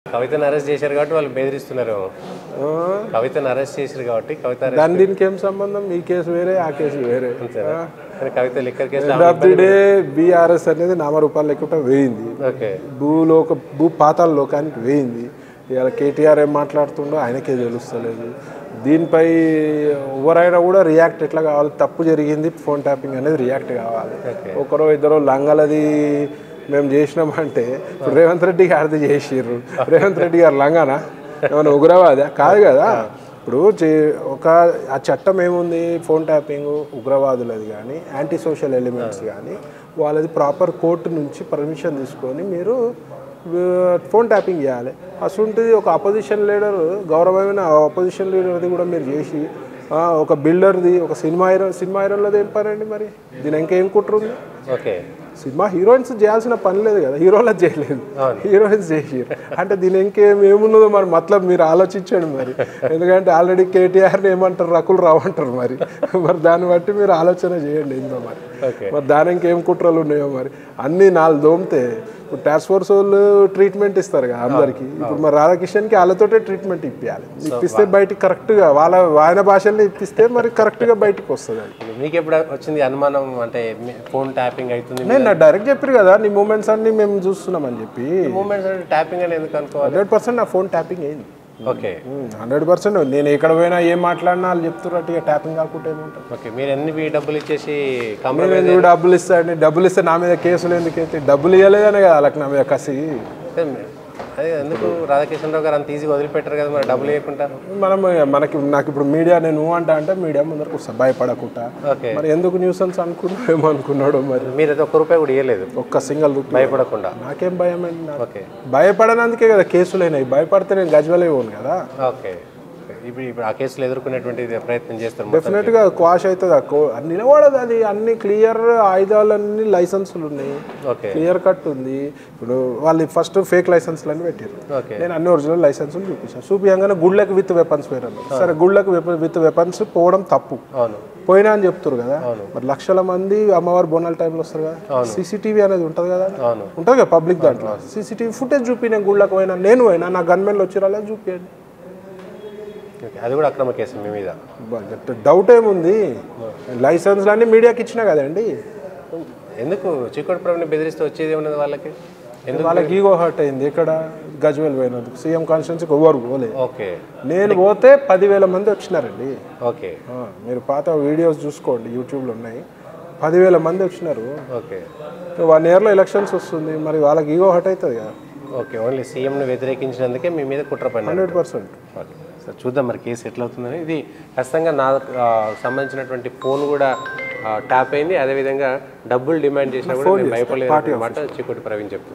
కవితను అరెస్ట్ చేశారు కాబట్టి వాళ్ళు బెదిరిస్తున్నారు. కవితను అరెస్ట్ చేశారు కాబట్టి కవిత దాని దీనికి ఏం సంబంధం? ఈ కేసు వేరే, ఆ కేసు వేరే. కవిత లిక్కర్ కేసు బీఆర్ఎస్ అనేది నామరూపాలు లేకుండా వేయింది. భూ పాతాల లోకానికి వేయింది. ఇవాళ కేటీఆర్ ఏం మాట్లాడుతుండో ఆయనకే తెలుస్తలేదు. దీనిపై ఎవరైనా కూడా రియాక్ట్ ఎట్లా కావాలి? తప్పు జరిగింది, ఫోన్ ట్యాపింగ్ అనేది రియాక్ట్ కావాలి. ఒకరో ఇద్దరు లంగలది మేము చేసినామంటే ఇప్పుడు రేవంత్ రెడ్డి గారిది చేసిర్రు. రేవంత్ రెడ్డి గారు లంగానా? ఏమైనా ఉగ్రవాదా? కాదు కదా. ఇప్పుడు ఆ చట్టం ఏముంది? ఫోన్ ట్యాపింగ్ ఉగ్రవాదులది కానీ యాంటీ సోషల్ ఎలిమెంట్స్ కానీ వాళ్ళది ప్రాపర్ కోర్టు నుంచి పర్మిషన్ తీసుకొని మీరు ఫోన్ ట్యాపింగ్ చేయాలి. అసలుంటుంది ఒక అపోజిషన్ లీడర్, గౌరవమైన అపోజిషన్ లీడర్ది కూడా మీరు చేసి ఒక బిల్డర్ది, ఒక సినిమా హీరోలది ఏం పనండి? మరి దీని ఇంకేం కుట్రుంది? సినిమా హీరోయిన్స్ చేయాల్సిన పని లేదు కదా, హీరోలు చేయలేదు, హీరోయిన్స్ చేసారు అంటే దీని ఇంకేమున్నదో మరి మతలబ్ మీరు ఆలోచించండి మరి. ఎందుకంటే ఆల్రెడీ కేటీఆర్ని ఏమంటారు, రకులు రావు అంటారు. మరి దాన్ని బట్టి మీరు ఆలోచన చేయండి ఏందో మరి. దాని ఇంకేం కుట్రలు ఉన్నాయో మరి. అన్నీ నాలుగు దోమితే ఇప్పుడు టాస్క్ ఫోర్స్ వాళ్ళు ట్రీట్మెంట్ ఇస్తారు కదా అందరికి. ఇప్పుడు మరి రాధాకిషన్కి వాళ్ళతోటే ట్రీట్మెంట్ ఇప్పించాలి. ఇప్పిస్తే బయటికి కరెక్ట్గా ఆయన భాషల్లో ఇప్పిస్తే మరి కరెక్ట్గా బయటకు వస్తుంది. మీకు ఎప్పుడు వచ్చింది అనుమానం అంటే ఫోన్ ట్యాపింగ్ అవుతుంది? నేను డైరెక్ట్ చెప్పారు కదా, నీ మూమెంట్స్ అన్ని మేము చూస్తున్నామని చెప్పి. మూమెంట్స్ ట్యాపింగ్ అని ఎందుకు అనుకోవాలి? 100% నా ఫోన్ ట్యాపింగ్ అయింది. 100%. నేను ఎక్కడ పోయినా ఏం మాట్లాడినా వాళ్ళు చెప్తున్నట్టు ఇక ట్యాపింగ్ కాకుండా ఏముంటుంది. మీరు ఎన్ని డబ్బులు ఇచ్చేసి డబ్బులు ఇస్తాండి, డబ్బులు ఇస్తే నా మీద కేసులు ఎందుకైతే? డబ్బులు ఇవ్వలేదనే కదా వాళ్ళకి నా మీద కసి. అదే ఎందుకు రాధాకిషన్ రావు గారు అంత ఈజీగా వదిలిపెట్టారు కదా మరి డబ్బులు ఇవ్వకుండా? నాకు ఇప్పుడు మీడియా నేను అంటే మీడియా ముందరకు వస్తా భయపడకుండా. మరి ఎందుకు న్యూసెన్స్ అనుకున్నాడు ఏమో అనుకున్నాడు మరి. మీరు అయితే ₹1 కూడా ఇవ్వలేదు? ఒక్క సింగల్ రూపాయి భయపడకుండా? నాకేం భయం అండి. భయపడనందుకే కదా కేసులు అయినాయి. భయపడితే నేను గజ్వెల్ పోను కదా. ఇప్పుడు ఆ కేసులు ఎదుర్కొనేటువంటి ప్రయత్నం చేస్తారు. డెఫినెట్గా క్వాష్ అవుతుంది. నిలబడదు అది. అన్ని క్లియర్ ఆయుధాలన్నీ లైసెన్సులు ఉన్నాయి, క్లియర్ కట్ ఉంది. ఇప్పుడు వాళ్ళు ఫస్ట్ ఫేక్ లైసెన్స్లు అని పెట్టారు. నేను అన్ని ఒరిజినల్ లైసెన్సులు చూపించాను. చూపించగానే గుళ్ళకి విత్ వెపన్స్ పోయినాను. సరే గుళ్ళకి విత్ వెపన్స్ పోవడం తప్పు, పోయినా అని చెప్తారు కదా. మరి లక్షల మంది అమ్మవారి బోనాల టైంలో వస్తారు కదా, సీసీటీవీ అనేది ఉంటుంది కదా, ఉంటుంది కదా పబ్లిక్ దాంట్లో. సీసీటీవీ ఫుటేజ్ చూపి నేను గుళ్ళకి పోయినా, నేను పోయినా, నా గన్మెన్లు వచ్చిరాలా చూపించండి. అది కూడా అక్రమ కేసు మీ మీద? డౌట్ ఏముంది? లైసెన్స్లు అన్నీ మీడియాకి ఇచ్చినా కదండి. ఎందుకు చిక్కుడు ప్రభుని బెదిరిస్తే వచ్చేది ఉన్నది వాళ్ళకి? వాళ్ళకి ఈగో హర్ట్ అయింది. ఇక్కడ గజ్వెల్ పోయినందుకు సీఎం కాన్స్టిట్యున్సీకి ఎవరు పోలేదు. నేను పోతే 10,000 మంది వచ్చినారండి. మీరు పాత వీడియోస్ చూసుకోండి, యూట్యూబ్లో ఉన్నాయి. 10,000 మంది వచ్చినారు. 1 ఇయర్లో ఎలక్షన్స్ వస్తుంది, మరి వాళ్ళకి ఈగో హర్ట్ అవుతుంది కదా. ఓన్లీ సీఎంను వ్యతిరేకించినందుకే మీ మీద కుట్ర పడిన 100%. సార్ చూద్దాం మరి కేసు ఎట్లా అవుతుందని. ఇది ఖచ్చితంగా నా సంబంధించినటువంటి ఫోన్ కూడా ట్యాప్ అయింది. అదేవిధంగా డబ్బులు డిమాండ్ చేసినా కూడా భయపడలేదు అన్నమాట చిక్కుడు ప్రవీణ్ చెప్తుంది.